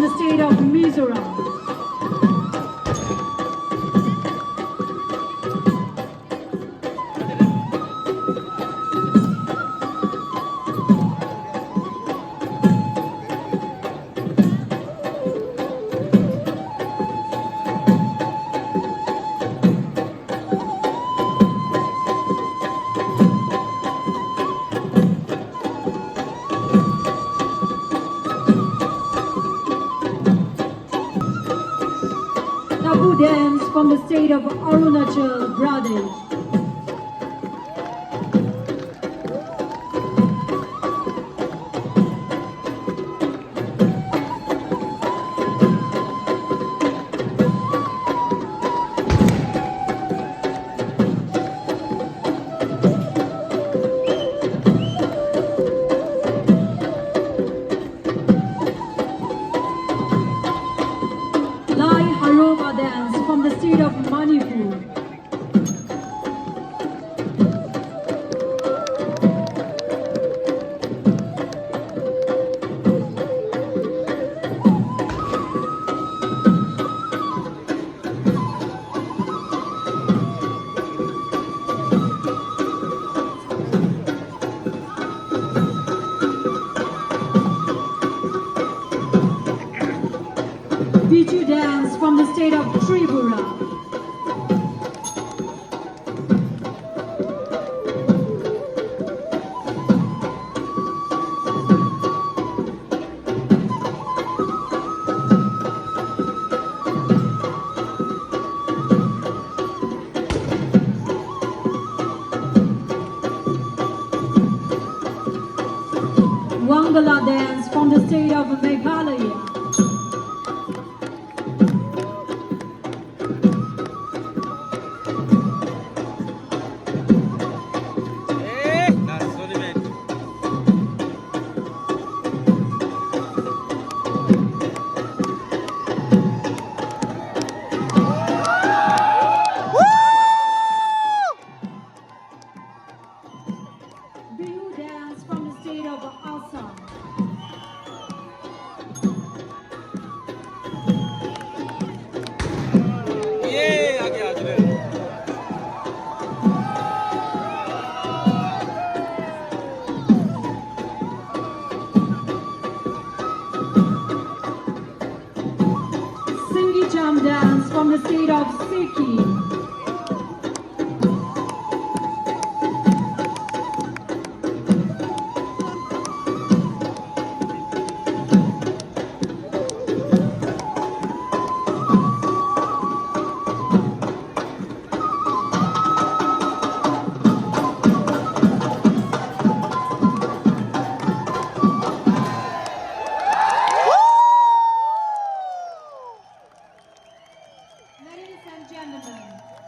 the state of Mizoram. Tabu dance from the state of Arunachal Pradesh. Lai Harova dance from the state of Manipur. Biju dance from the state of Tripura. Wangala dance from the state of Meghalaya. Bihu dance from the state of Assam. ये आगे आ जाए Singhi Cham dance from the state of Sikkim. Ladies and gentlemen,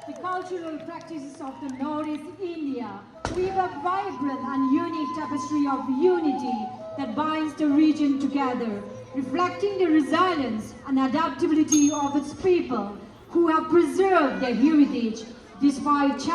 the cultural practices of the Northeast India weave a vibrant and unique tapestry of unity that binds the region together, reflecting the resilience and adaptability of its people who have preserved their heritage despite challenges.